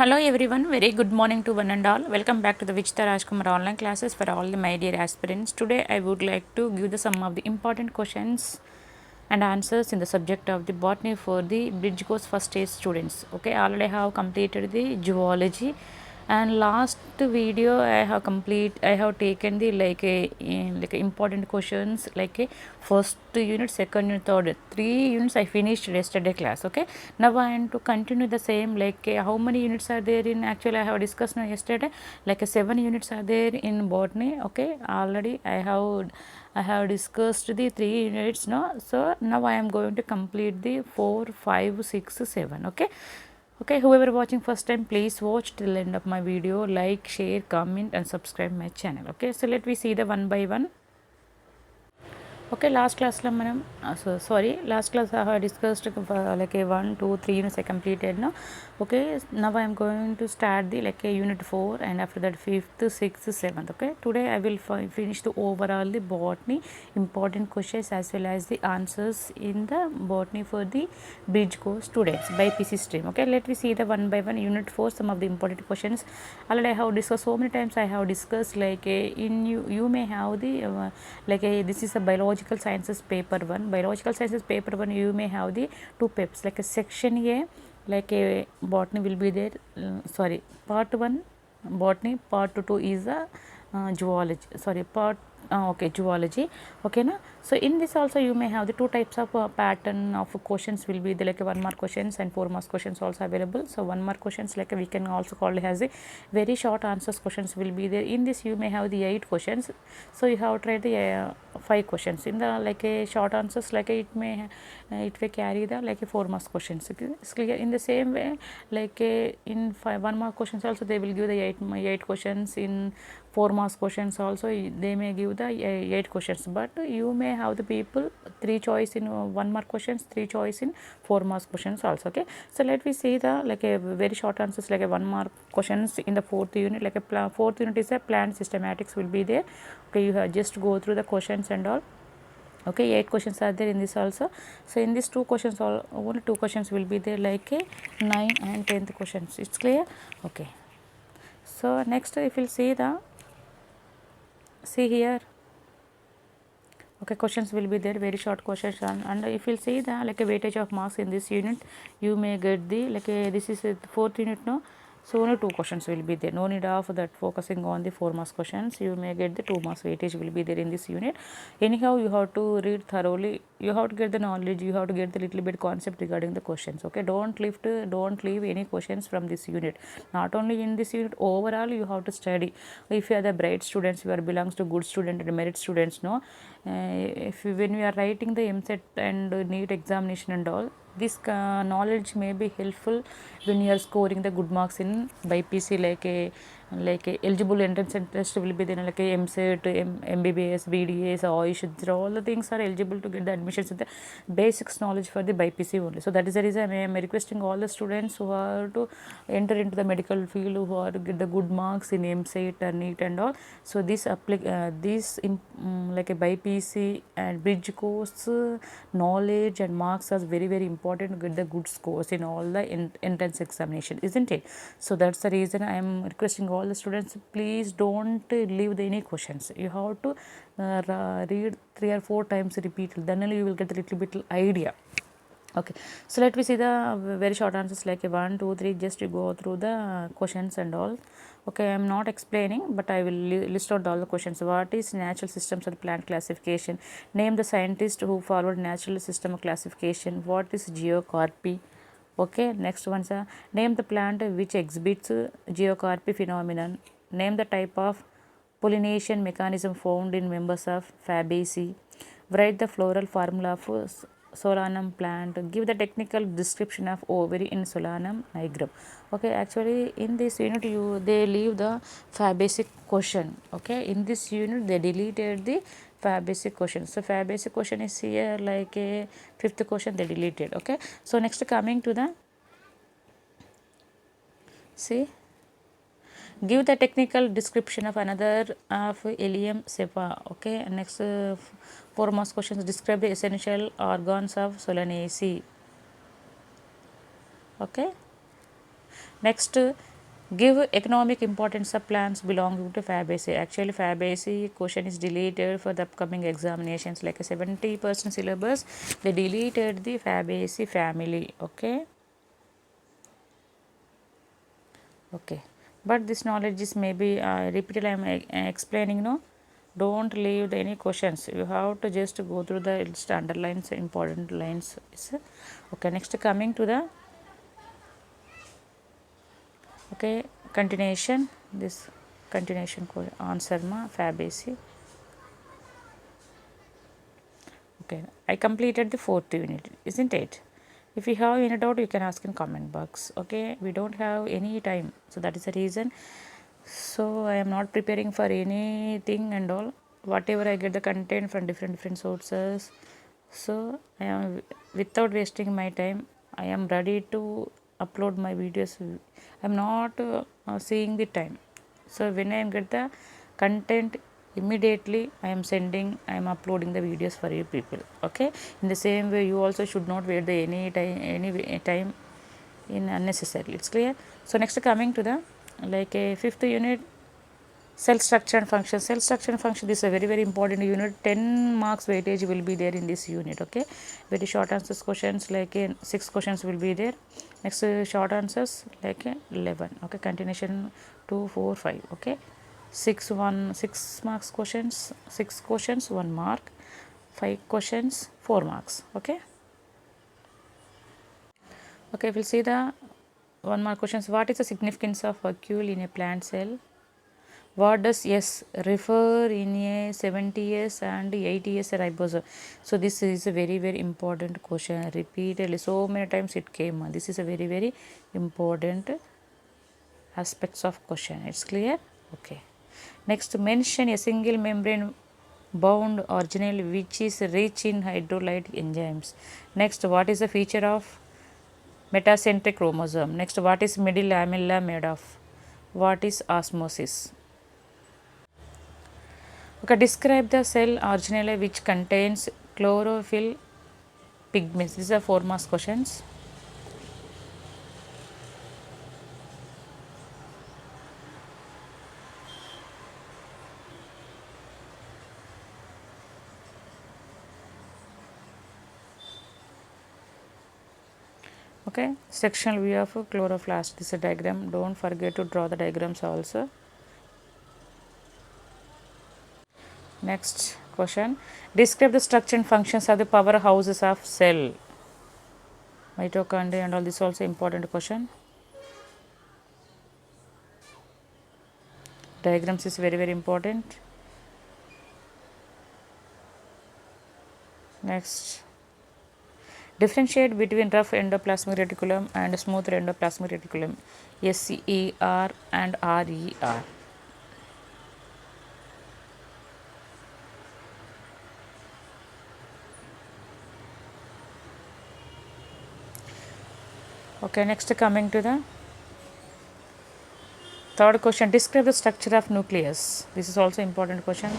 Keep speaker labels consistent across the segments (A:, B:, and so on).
A: Hello everyone, very good morning to one and all. Welcome back to the Vichita Rajkumar online classes for all the my dear aspirants. Today I would like to give the some of the important questions and answers in the subject of the botany for the bridge course first stage students. Okay, already I have completed the zoology, and last video I have taken the like important questions like a first unit, second unit, third, 3 units I finished yesterday class. Okay, now I am to continue the same how many units are there in, actually I have discussed now yesterday, 7 units are there in botany. Okay, already I have discussed the 3 units now, so now I am going to complete the 4, 5, 6, 7. Okay, whoever watching first time, please watch till end of my video, like, share, comment and subscribe my channel. Okay, so let me see the one by one. Okay, last class la manam last class I have discussed like a 1 2 3 units I completed now. Okay, now I am going to start the like a unit 4 and after that 5th, 6th, 7th. Okay, today I will finish the overall the botany important questions as well as the answers in the botany for the bridge course students by PC stream. Okay, let me see the one by one. Unit 4, some of the important questions already I have discussed so many times. I have discussed in you may have the this is a biological sciences paper 1. Biological sciences paper 1, you may have the 2 papers, like a section A, like a botany will be there, part 1 botany, part 2 is a zoology, zoology. Okay na, so in this also you may have the 2 types of pattern of questions will be the like 1 mark questions and 4 mark questions also available. So 1 mark questions like we can also call it as a very short answers questions will be there. In this you may have the 8 questions, so you have tried the 5 questions in the like a short answers, like it may carry the like a 4 marks questions. It's clear. In the same way, in 1 mark questions also they will give the 8 questions. In 4 marks questions also they may give the 8 questions, but you may have the people 3 choice in 1 mark questions, 3 choice in 4 marks questions also. Okay, so let me see the like a very short answers like a 1 mark questions in the 4th unit, like a 4th unit is a plant systematics will be there. Okay, you have just go through the questions and all. Okay, 8 questions are there in this also. So in these 2 questions, only 2 questions will be there, like a 9 and 10th questions. It's clear. Okay, so next if you'll see here, okay, questions will be there, very short questions, and if you'll see the like a weightage of marks in this unit, you may get the like a, this is a 4th unit now, so only 2 questions will be there. No need of that focusing on the 4 marks questions. You may get the 2 marks weightage will be there in this unit. Anyhow, you have to read thoroughly, you have to get the knowledge, you have to get the little bit concept regarding the questions. Okay, don't leave any questions from this unit. Not only in this unit, overall you have to study. If you are the bright students, you are belongs to good student and merit students, no, when we are writing the MSET and NEET examination and all, this knowledge may be helpful when you are scoring the good marks in BPC, like a eligible entrance test will be then like a MSET, MBBS, BDS, AYUSH, all the things are eligible to get the admissions with the basics knowledge for the BPC only. So that is the reason I am requesting all the students who are to enter into the medical field, who are to get the good marks in MSET and NEET and all. So this like a BPC and bridge course knowledge and marks are very important to get the good scores in all the entrance examination, isn't it? So that's the reason I am requesting all the students, please don't leave any questions. You have to read 3 or 4 times repeatedly, then only you will get a little bit idea. Okay, so let me see the very short answers like 1 2 3, just to go through the questions and all. Okay, I am not explaining, but I will list out all the questions. What is natural systems of plant classification? Name the scientist who followed natural system of classification. What is geocarpy? Okay, next one, sir. Name the plant which exhibits geocarpy phenomenon. Name the type of pollination mechanism found in members of Fabaceae. Write the floral formula for Solanum plant. Give the technical description of ovary in Solanum nigrum. Okay, actually in this unit they leave the Fabaceae question. Okay, in this unit they deleted the Fabaceae question. So Fabaceae question is here like a 5th question they deleted. Okay, so next coming to the, see, give the technical description of another of Ilium cepa. Okay, next 4 more questions. Describe the essential organs of Solanaceae. Okay, next Give economic importance of plants belonging to Fabaceae. Actually, Fabaceae question is deleted for the upcoming examinations. Like a 70% syllabus, they deleted the Fabaceae family. Okay. Okay. But this knowledge is maybe repeated. I am explaining. No, don't leave any questions. You have to just go through the underlines, important lines. Okay. Next, coming to the continuation. This continuation answer ma Fabaceae. Okay, I completed the fourth unit, isn't it? If you have any doubt, you can ask in comment box. Okay, we don't have any time, so that is the reason. So I am not preparing for anything and all. Whatever I get the content from different sources. So I am without wasting my time. I am ready to upload my videos. I am not seeing the time. So when I get the content, immediately I am sending, I am uploading the videos for you people. Okay, in the same way you also should not wait the any time in unnecessarily. It's clear. So next, coming to the like a fifth unit, cell structure and function. Cell structure and function, this is a very important unit. 10 marks weightage will be there in this unit. Okay, very short answers questions, like 6 questions will be there. Next, short answers like 11. Okay, continuation 2 4 5. Okay, 6 marks questions, 6 questions 1 mark, 5 questions 4 marks. Okay. Okay, we'll see the 1 mark questions. What is the significance of vacuole in a plant cell? What does S refer in a 70S and 80S ribosome? So this is a very important question. Repeatedly, so many times it came. This is a very important aspects of question. It's clear. Okay. Next, mention a single membrane bound organelle which is rich in hydrolyte enzymes. Next, what is the feature of metacentric chromosome? Next, what is middle lamella made of? What is osmosis? Okay, describe the cell organelle which contains chlorophyll pigments. These are 4 marks questions. Okay, sectional view of chloroplast. This is a diagram. Don't forget to draw the diagrams also. Next question, describe the structure and functions of the powerhouses of cell. Mitochondria and all, this also important question. Diagrams is very important. Next, differentiate between rough endoplasmic reticulum and smooth endoplasmic reticulum. SER and RER. Okay, next, coming to the third question, describe the structure of nucleus. This is also important question.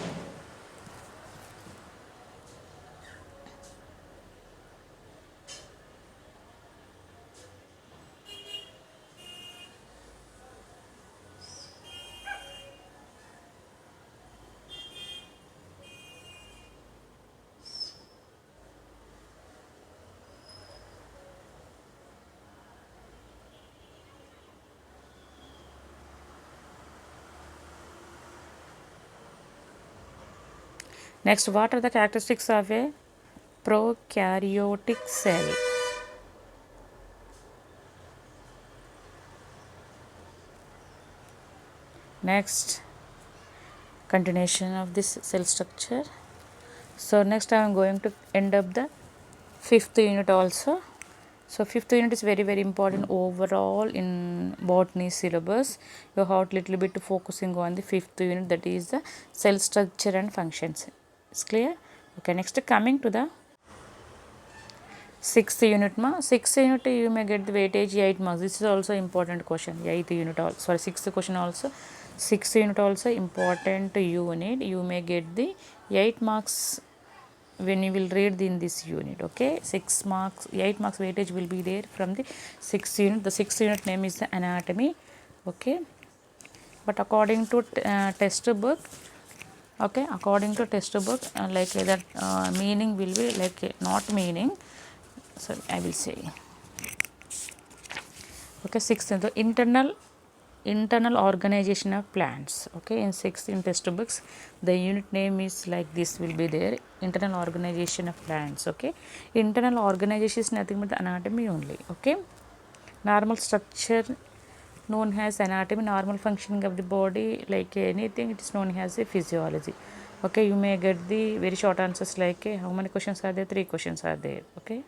A: Next, what are the characteristics of a prokaryotic cell? Next, continuation of this cell structure. So next I am going to end up the 5th unit also. So 5th unit is very important overall in botany syllabus. You have a little bit focusing on the 5th unit, that is the cell structure and functions. It's clear. Okay, next, coming to the 6th unit. 6th unit you may get the weightage 8 marks. This is also important question. 8th unit also, sorry, 6th question also. 6th unit also important unit. You may get the 8 marks when you will read in this unit. Okay, 6 marks, 8 marks weightage will be there from the 6th unit. The 6th unit name is the anatomy. Okay, but according to textbook, okay, according to textbook, like that meaning will be like not meaning. So I will say, okay, sixth, the internal organization of plants. Okay, in sixth in textbooks, the unit name is like this will be there, internal organization of plants. Okay, internal organization is nothing but the anatomy only. Okay, normal structure known as anatomy, normal functioning of the body, like anything, it is known as a physiology. Okay, you may get the very short answers like how many questions are there? 3 questions are there. Okay,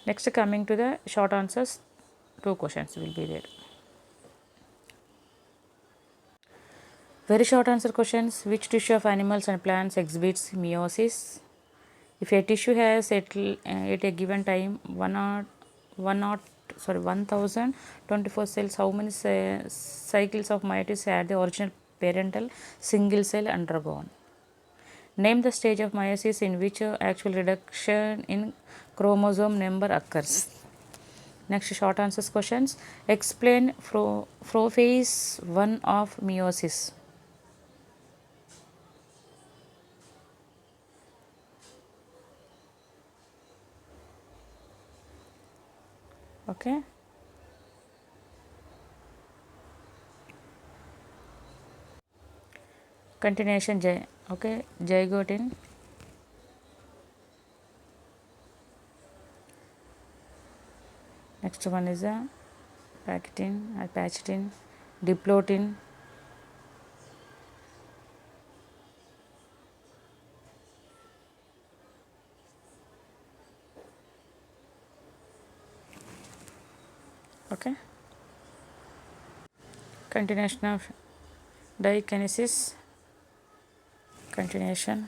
A: next coming to the short answers, 2 questions will be there. Very short answer questions: which tissue of animals and plants exhibits meiosis? If a tissue has at a given time 1024 cells, how many cycles of meiosis had the original parental single cell undergone? Name the stage of meiosis in which actual reduction in chromosome number occurs. Next short answers questions. Explain prophase 1 of meiosis. Okay. Continuation okay, zygote in. Next one is a pachytin or pachytin, diplotin. Okay. Continuation of dikinesis. Continuation.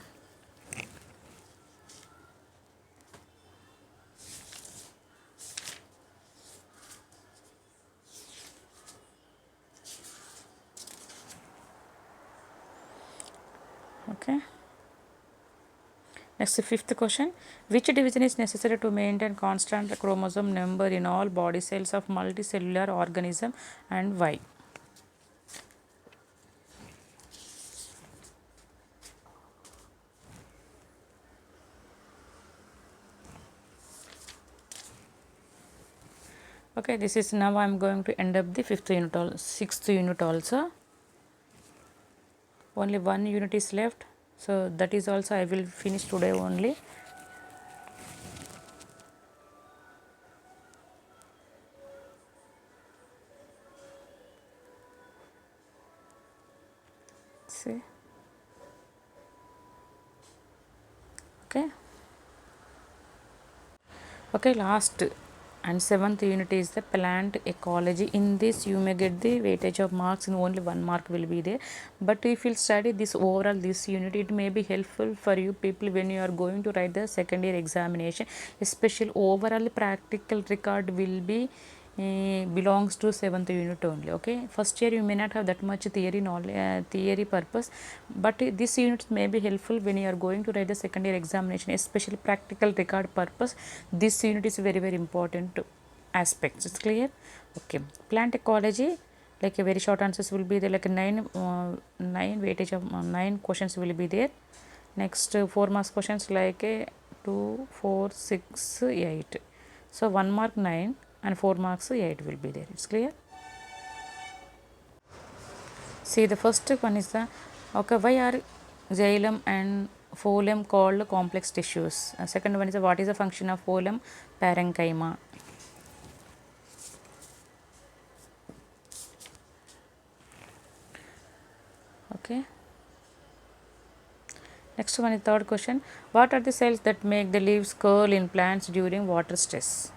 A: Okay. Next, fifth question. Which division is necessary to maintain constant chromosome number in all body cells of multicellular organism and why? Okay, this is now I am going to end up the fifth unit, sixth unit also. Only one unit is left, so that is also I will finish today only. See. Okay. Okay, last and seventh unit is the plant ecology. In this you may get the weightage of marks, and only 1 mark will be there, but if you study this overall this unit, it may be helpful for you people when you are going to write the second year examination, especially overall practical record will be belongs to seventh unit only. Okay, first year you may not have that much theory knowledge, theory purpose, but this unit may be helpful when you are going to write the second year examination, especially practical record purpose. This unit is very important aspects. It's clear? Okay, plant ecology, like a very short answers will be there, like 9 weightage of 9 questions will be there. Next 4 marks questions like 2 4 6 8, so 1 mark 9 and 4 marks 8 will be there. It's clear? See, the first one is the, okay, why are xylem and phloem called complex tissues? Second one is what is the function of phloem parenchyma? Okay, next one is third question. What are the cells that make the leaves curl in plants during water stress?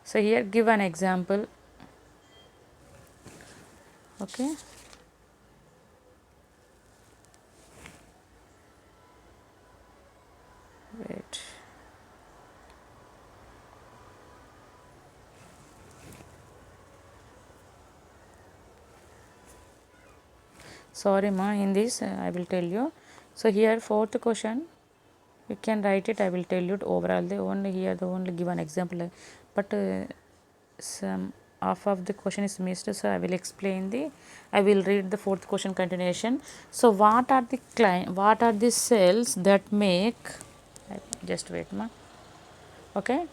A: So here give an example. Okay, wait. Sorry ma, in this I will tell you. So here fourth question, you can write it. I will tell you overall. They only here the only give an example, but some half of the question is missed. So I will explain the. I will read the fourth question continuation. So what are the what are the cells that make? Just wait, ma. Okay.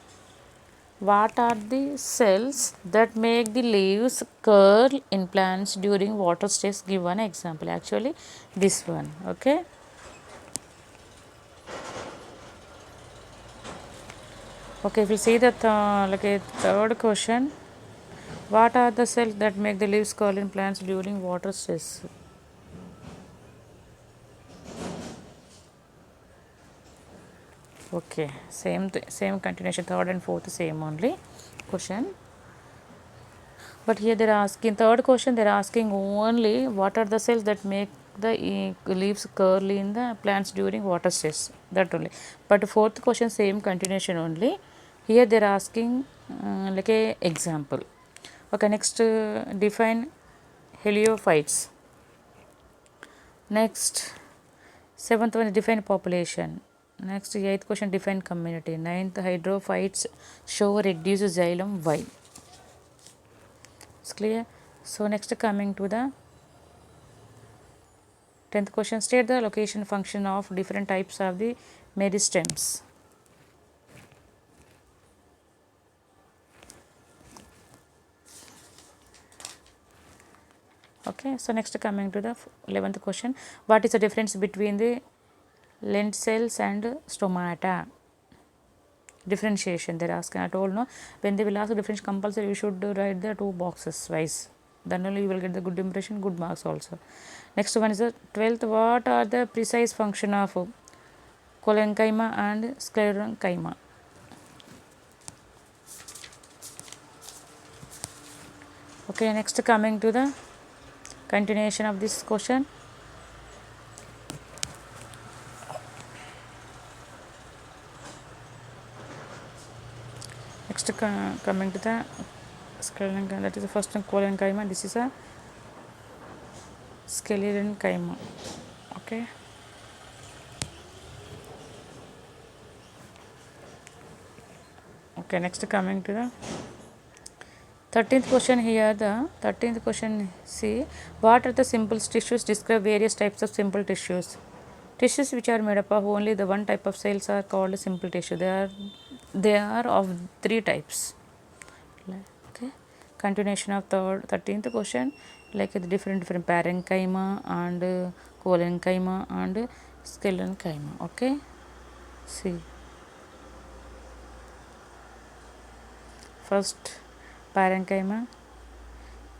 A: What are the cells that make the leaves curl in plants during water stress? Give one example. Actually, this one. Okay. Okay. If you see the like a third question, what are the cells that make the leaves curl in plants during water stress? Okay. Same continuation. Third and fourth same only question. But here they are asking third question. They are asking only what are the cells that make the leaves curly in the plants during water stress. That only. But fourth question same continuation only. Here they are asking like a example. Okay. Next define heliophytes. Next seventh one define population. Next eighth question define community. Ninth hydrophytes show reduced xylem. Why? It's clear. So next coming to the 10th question, state the location function of different types of the meristems. Okay, so next coming to the 11th question, what is the difference between the lenticels and stomata? Differentiation they are asking. I told no, when they will ask difference compulsory you should write the two boxes wise, then only you will get the good impression, good marks also. Next one is the 12th, what are the precise function of collenchyma and sclerenchyma? Okay, next coming to the continuation of this question. Next coming to the sclerenchyma, that is the first one collenchyma, this is a sclerenchyma. Okay. Okay, next coming to the 13th question. Here the 13th question, see what are the simple tissues, describe various types of simple tissues. Tissues which are made up of only the one type of cells are called simple tissue. They are of three types. Okay, continuation of 13th question, like the different parenchyma and collenchyma and sclerenchyma. Okay, see first parenchyma,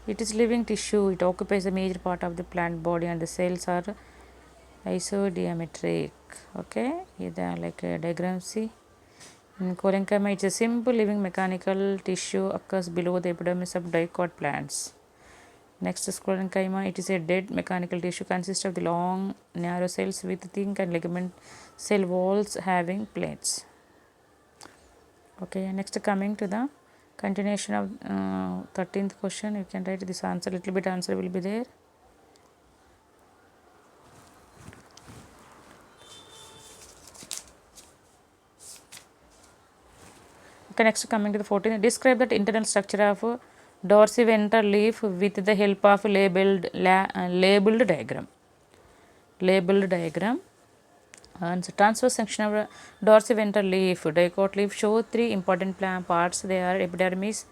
A: it is living tissue, it occupies a major part of the plant body and the cells are isodiametric. Okay, here like a diagram, see. In collenchyma, it's a simple living mechanical tissue occurs below the epidermis of dicot plants. Next is sclerenchyma, it is a dead mechanical tissue consists of the long narrow cells with thin and ligament cell walls having plates. Okay, next coming to the continuation of 13th question, you can write this answer, little bit answer will be there. Okay, next coming to the 14th, describe the internal structure of dorsiventral leaf with the help of labeled diagram. Labeled diagram. And so transverse section of dorsiventral leaf, dicot leaf show three important plant parts. They are epidermis,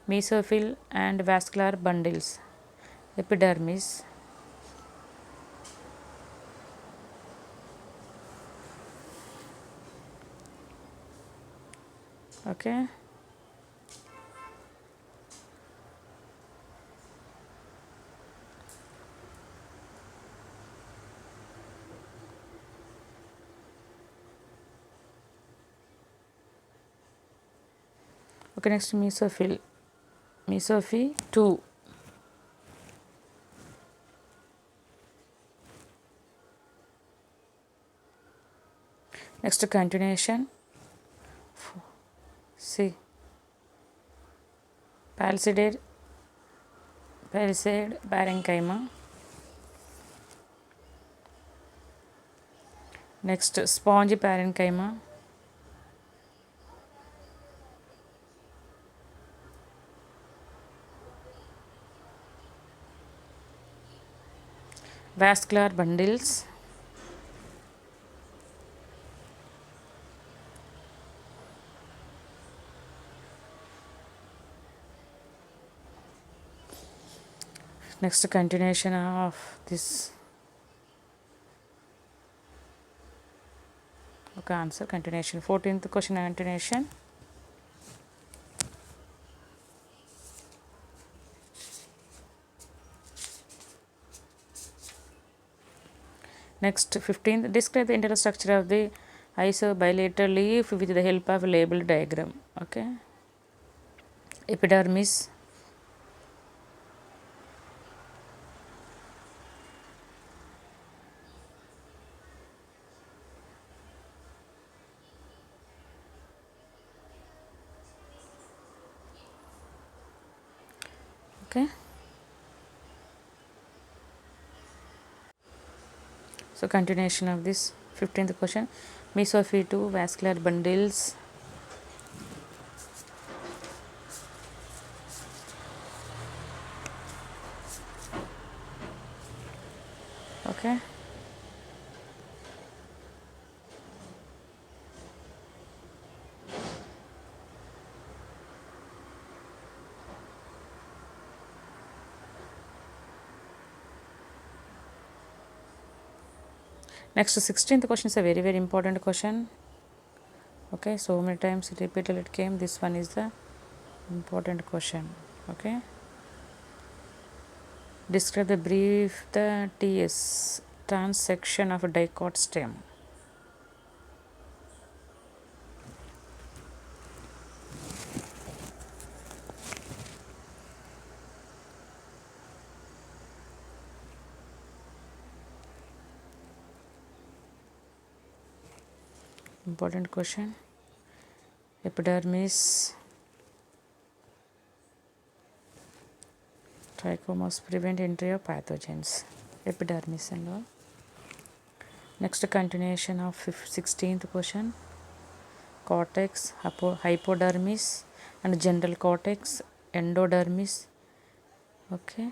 A: mesophyll and vascular bundles. Epidermis, okay. Okay, next mesophyll, mesophyll 2. Next continuation, see palisade parenchyma. Next, spongy parenchyma. Vascular bundles. Next, continuation of this. Okay, answer continuation. 14th question continuation. Next, 15th, describe the internal structure of the isobilateral leaf with the help of a labeled diagram. Okay, epidermis. Okay, so continuation of this 15th question. Mesophyto vascular bundles. Okay, next 16th question is a very important question. Okay, so many times repeated it came. This one is the important question. Okay, describe the brief the TS transection of a dicot stem. Important question. Epidermis. Trichomas prevent entry of pathogens. Epidermis and all. Next, continuation of 16th question. Cortex, hypodermis and general cortex, endodermis. Okay,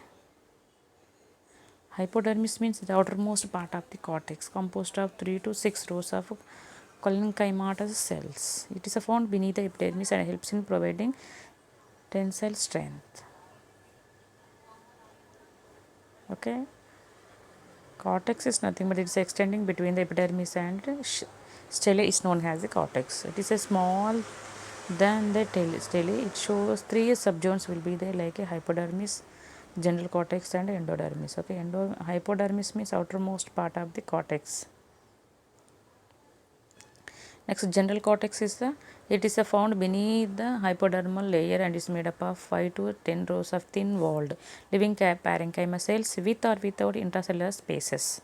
A: hypodermis means the outermost part of the cortex, composed of 3 to 6 rows of collenchymatous cells. It is found beneath the epidermis and helps in providing tensile strength. Okay, cortex is nothing but it is extending between the epidermis and stele is known as the cortex. It is a small than the stele. It shows 3 subzones will be there, like a hypodermis, general cortex and endodermis. Okay, hypodermis means outermost part of the cortex. Next, general cortex is it is found beneath the hypodermal layer and is made up of 5 to 10 rows of thin walled living parenchyma cells with or without intracellular spaces.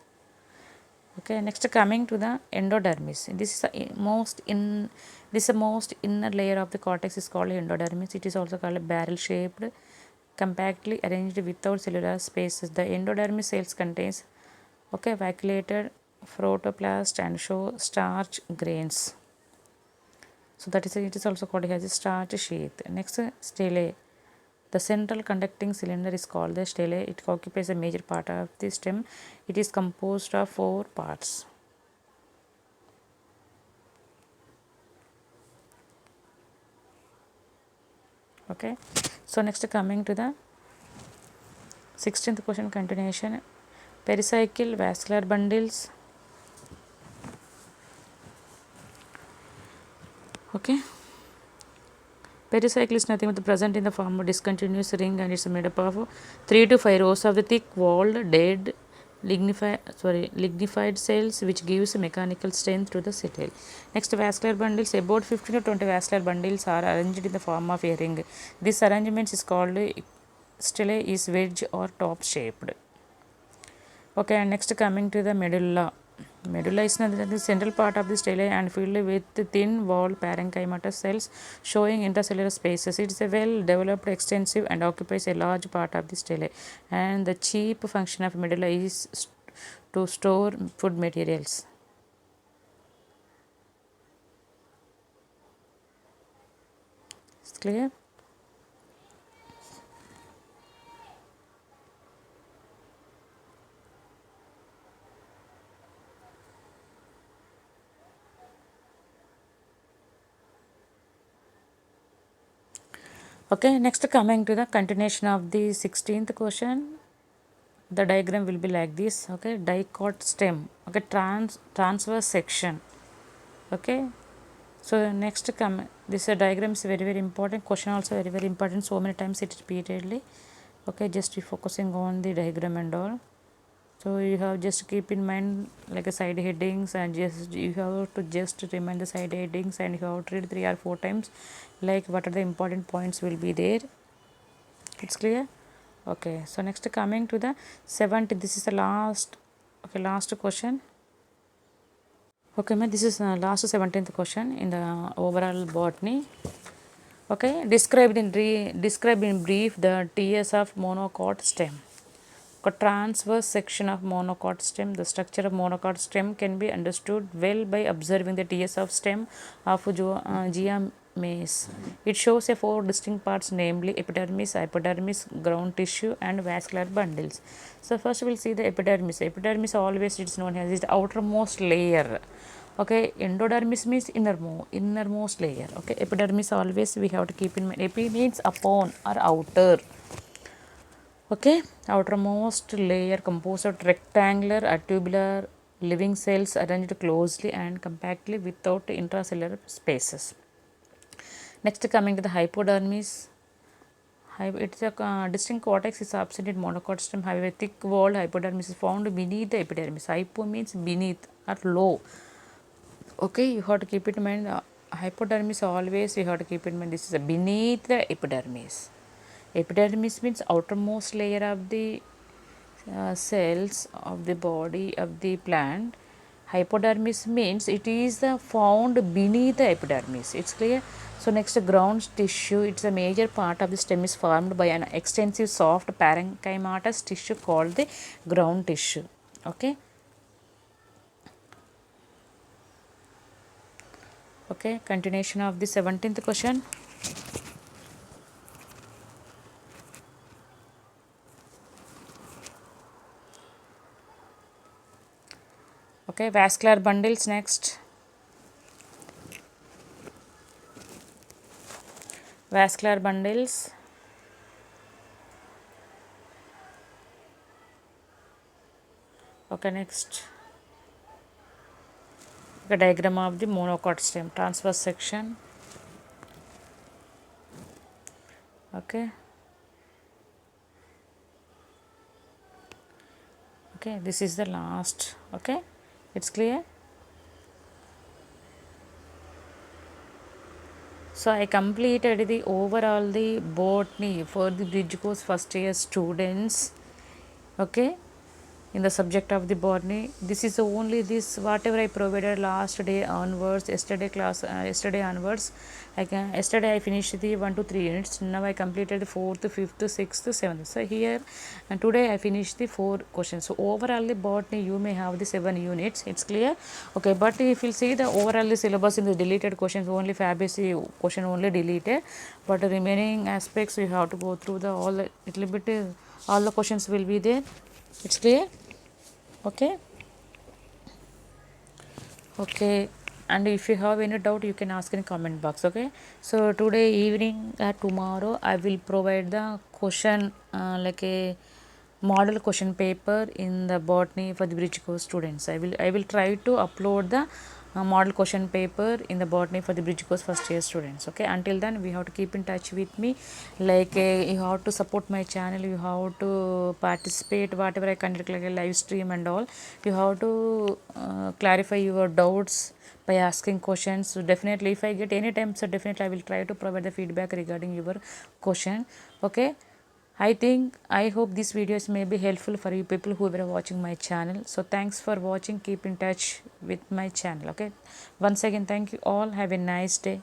A: Okay, next coming to the endodermis. This is the most inner layer of the cortex is called endodermis. It is also called barrel shaped, compactly arranged without cellular spaces. The endodermis cells contains vacuolated protoplast and show starch grains. So that is it is also called as a starch sheath. Next, stele. The central conducting cylinder is called the stele. It occupies a major part of the stem. It is composed of 4 parts. Okay, so next coming to the 16th question continuation. Pericycle vascular bundles. Okay, pericycle is nothing but present in the form of discontinuous ring and it's made up of 3 to 5 rows of the thick walled dead lignified cells which gives mechanical strength to the settle. Next, vascular bundles. About 15 to 20 vascular bundles are arranged in the form of a ring. This arrangement is called stele is wedge or top shaped. Okay, and next coming to the medulla. Medulla is the central part of the stele and filled with thin walled parenchymatous cells showing intracellular spaces. It is a well developed, extensive and occupies a large part of the stele, and the chief function of medulla is to store food materials. clear? Okay, next coming to the continuation of the 16th question. The diagram will be like this. Okay, dicot stem. Okay, transverse section. Okay, so next come this diagram is very important. Question also very important. So many times it repeatedly. Okay, just be focusing on the diagram and all. So you have just keep in mind like a side headings, and just you have to just remind the side headings, and you have to read 3 or 4 times like what are the important points will be there. It's clear? Okay, so next coming to the 70, this is the last. Okay, last question. Okay, ma'am, this is last 17th question in the overall botany. Okay, describe in brief the TS of monocot stem. A transverse section of monocot stem. The structure of monocot stem can be understood well by observing the TS of stem of Geomeis. It shows a 4 distinct parts, namely epidermis, hypodermis, ground tissue, and vascular bundles. So first we'll see the epidermis. Epidermis always it's known as the outermost layer. Okay, endodermis means innermost layer. Okay, epidermis always we have to keep in mind. Epi means upon or outer. Okay, outermost layer composed of rectangular or tubular living cells arranged closely and compactly without intracellular spaces. Next coming to the hypodermis. It's a distinct cortex is absent in monocot stem. However, thick walled hypodermis is found beneath the epidermis. Hypo means beneath or low. Okay, you have to keep it in mind. Hypodermis always you have to keep in mind this is beneath the epidermis. Epidermis means outermost layer of the cells of the body of the plant. Hypodermis means it is found beneath the epidermis. It's clear? So next, ground tissue. It's a major part of the stem is formed by an extensive soft parenchymatous tissue called the ground tissue. Okay. Okay, continuation of the 17th question. Okay, vascular bundles next. Vascular bundles. Okay, next. The diagram of the monocot stem, transverse section. Okay. Okay, this is the last. Okay, it's clear. So I completed the overall the botany for the bridge course first year students. Okay, in the subject of the botany, this is only this whatever I provided last day onwards, yesterday class, yesterday onwards. Yesterday I finished the 1 to 3 units. Now I completed the 4th, 5th, 6th, 7th. So here and today I finished the 4 questions. So overall the botany you may have the 7 units. It's clear. Okay, but if you see the overall the syllabus in the deleted questions, only Fabaceae question only deleted, but the remaining aspects you have to go through the all little bit. All the questions will be there. It's clear. Okay. Okay, and if you have any doubt you can ask in comment box. Okay, so today evening tomorrow I will provide the question like a model question paper in the botany for the bridge course students. I will try to upload the model question paper in the botany for the bridge course first year students. Okay, until then we have to keep in touch with me, like you have to support my channel, you have to participate whatever I conduct like a live stream and all. You have to clarify your doubts by asking questions. So definitely if I get any time, so definitely I will try to provide the feedback regarding your question. Okay, I hope these videos may be helpful for you people who are watching my channel. So thanks for watching. Keep in touch with my channel. Okay, once again thank you all. Have a nice day.